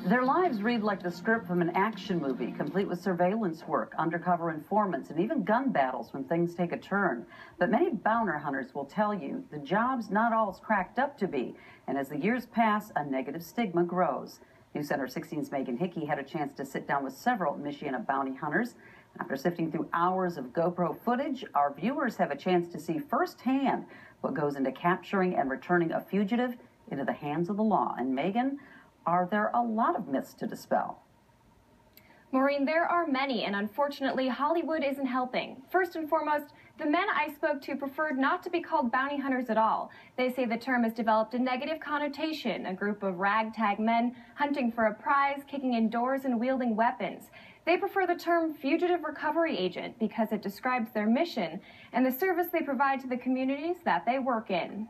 Their lives read like the script from an action movie, complete with surveillance work, undercover informants, and even gun battles when things take a turn. But many bounty hunters will tell you the job's not all it's cracked up to be. And as the years pass, a negative stigma grows. News Center 16's Megan Hickey had a chance to sit down with several Michiana bounty hunters. After sifting through hours of GoPro footage, our viewers have a chance to see firsthand what goes into capturing and returning a fugitive into the hands of the law. And Megan, are there a lot of myths to dispel? Maureen, there are many, and unfortunately, Hollywood isn't helping. First and foremost, the men I spoke to preferred not to be called bounty hunters at all. They say the term has developed a negative connotation, a group of ragtag men hunting for a prize, kicking in doors, and wielding weapons. They prefer the term fugitive recovery agent because it describes their mission and the service they provide to the communities that they work in.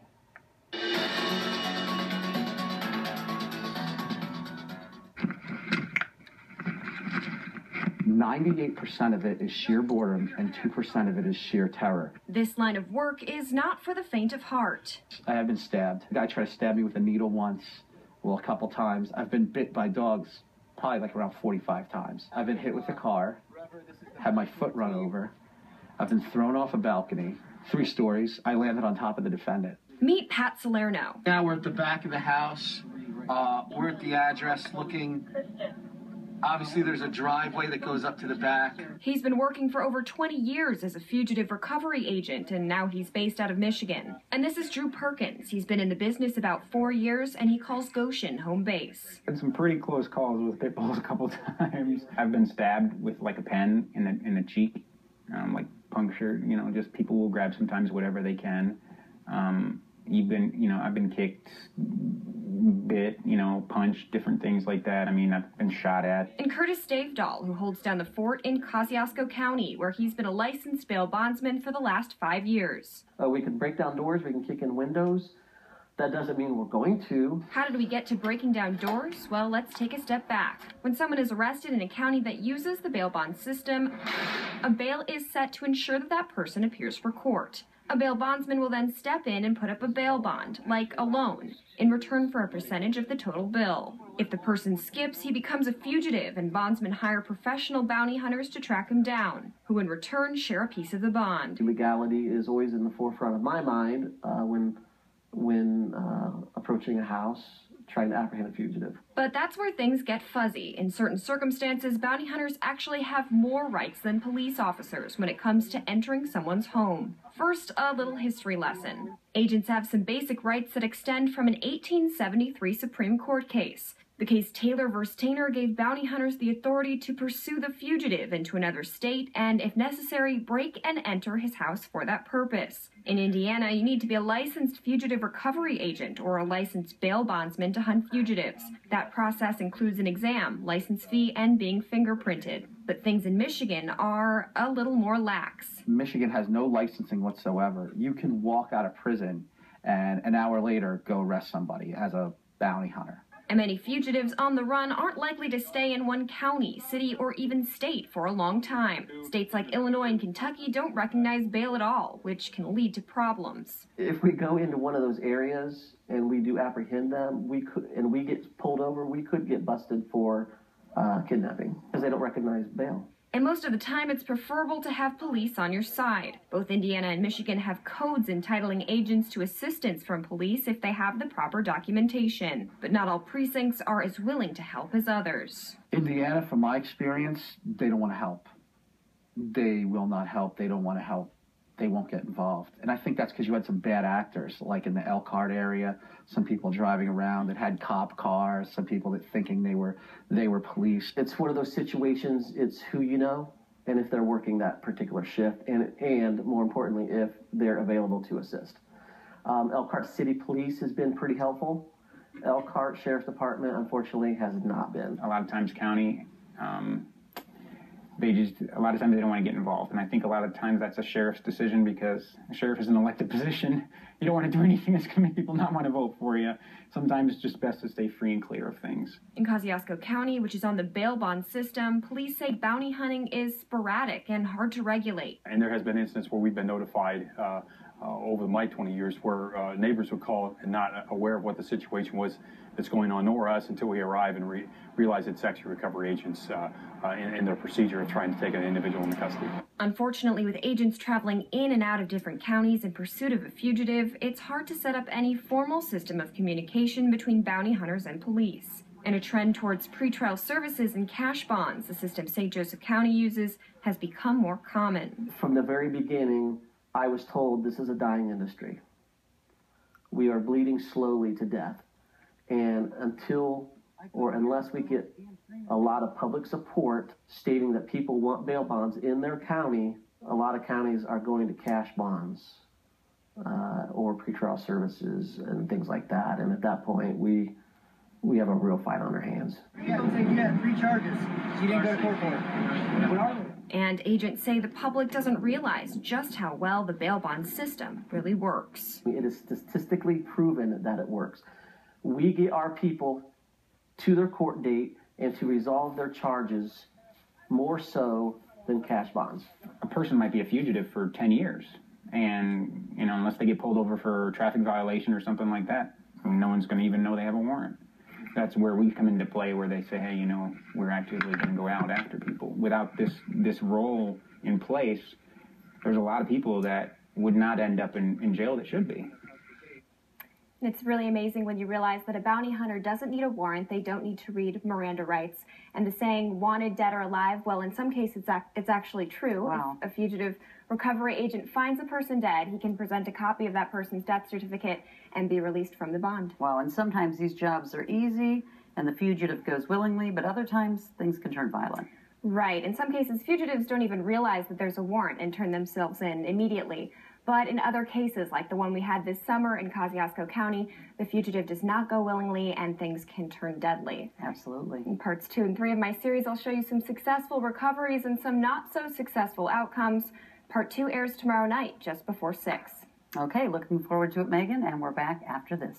98% of it is sheer boredom and 2% of it is sheer terror. This line of work is not for the faint of heart. I have been stabbed. A guy tried to stab me with a needle once, well, a couple times. I've been bit by dogs probably like around 45 times. I've been hit with a car, had my foot run over. I've been thrown off a balcony, 3 stories. I landed on top of the defendant. Meet Pat Salerno. Now we're at the back of the house. We're at the address looking. Obviously, there's a driveway that goes up to the back. He's been working for over 20 years as a fugitive recovery agent, and now he's based out of Michigan. And this is Drew Perkins. He's been in the business about 4 years, and he calls Goshen home base. Had some pretty close calls with pit bulls a couple times. I've been stabbed with like a pen in the cheek, like punctured. You know, just people will grab sometimes whatever they can. I've been kicked, bit, punched, different things like that. I mean, I've been shot at. And Curtis Davedahl, who holds down the fort in Kosciuszko County, where he's been a licensed bail bondsman for the last 5 years. We can break down doors, we can kick in windows. That doesn't mean we're going to. How did we get to breaking down doors? Well, let's take a step back. When someone is arrested in a county that uses the bail bond system, a bail is set to ensure that that person appears for court. A bail bondsman will then step in and put up a bail bond, like a loan, in return for a percentage of the total bill. If the person skips, he becomes a fugitive, and bondsmen hire professional bounty hunters to track him down, who in return share a piece of the bond. Legality is always in the forefront of my mind when approaching a house, trying to apprehend a fugitive. But that's where things get fuzzy. In certain circumstances, bounty hunters actually have more rights than police officers when it comes to entering someone's home. First, a little history lesson. Agents have some basic rights that extend from an 1873 Supreme Court case. The case Taylor v. Tainer gave bounty hunters the authority to pursue the fugitive into another state and, if necessary, break and enter his house for that purpose. In Indiana, you need to be a licensed fugitive recovery agent or a licensed bail bondsman to hunt fugitives. That process includes an exam, license fee, and being fingerprinted. But things in Michigan are a little more lax. Michigan has no licensing whatsoever. You can walk out of prison and an hour later go arrest somebody as a bounty hunter. And many fugitives on the run aren't likely to stay in one county, city, or even state for a long time. States like Illinois and Kentucky don't recognize bail at all, which can lead to problems. If we go into one of those areas and we do apprehend them, we get pulled over, we could get busted for kidnapping because they don't recognize bail. And most of the time, it's preferable to have police on your side. Both Indiana and Michigan have codes entitling agents to assistance from police if they have the proper documentation. But not all precincts are as willing to help as others. Indiana, from my experience, they don't want to help. They will not help. They don't want to help. They won't get involved. And I think that's because you had some bad actors, like in the Elkhart area, some people driving around that had cop cars, some people that thinking they were police. It's one of those situations, it's who you know, and if they're working that particular shift, and more importantly, if they're available to assist. Elkhart City Police has been pretty helpful. Elkhart Sheriff's Department, unfortunately, has not been. A lot of times county, a lot of times they don't want to get involved. And I think a lot of times that's a sheriff's decision because a sheriff is an elected position. You don't want to do anything that's going to make people not want to vote for you. Sometimes it's just best to stay free and clear of things. In Kosciuszko County, which is on the bail bond system, police say bounty hunting is sporadic and hard to regulate. And there has been instances where we've been notified over my 20 years where neighbors would call and not aware of what the situation was that's going on, nor us, until we arrive and realize it's actually recovery agents in their procedure of trying to take an individual into custody. Unfortunately, with agents traveling in and out of different counties in pursuit of a fugitive, it's hard to set up any formal system of communication between bounty hunters and police. And a trend towards pretrial services and cash bonds, the system St. Joseph County uses, has become more common. From the very beginning, I was told this is a dying industry. We are bleeding slowly to death. And unless we get a lot of public support stating that people want bail bonds in their county, a lot of counties are going to cash bonds or pretrial services and things like that. And at that point, we have a real fight on our hands. Yeah, looks like you had 3 charges. She didn't go to court for it. What are they? And agents say the public doesn't realize just how well the bail bond system really works. It is statistically proven that it works. We get our people to their court date and to resolve their charges more so than cash bonds. A person might be a fugitive for 10 years, and unless they get pulled over for a traffic violation or something like that, no one's going to even know they have a warrant. That's where we come into play, where they say, hey, we're actually going to go out after people. Without this role in place, there's a lot of people that would not end up in jail that should be. It's really amazing when you realize that a bounty hunter doesn't need a warrant. They don't need to read Miranda rights. And the saying, wanted, dead or alive, well, in some cases, it's actually true. Wow. If a fugitive recovery agent finds a person dead, he can present a copy of that person's death certificate and be released from the bond. Wow, and sometimes these jobs are easy and the fugitive goes willingly, but other times things can turn violent. Right. In some cases, fugitives don't even realize that there's a warrant and turn themselves in immediately. But in other cases, like the one we had this summer in Kosciuszko County, the fugitive does not go willingly and things can turn deadly. Absolutely. In parts 2 and 3 of my series, I'll show you some successful recoveries and some not so successful outcomes. Part 2 airs tomorrow night, just before 6. Okay, looking forward to it, Megan, and we're back after this.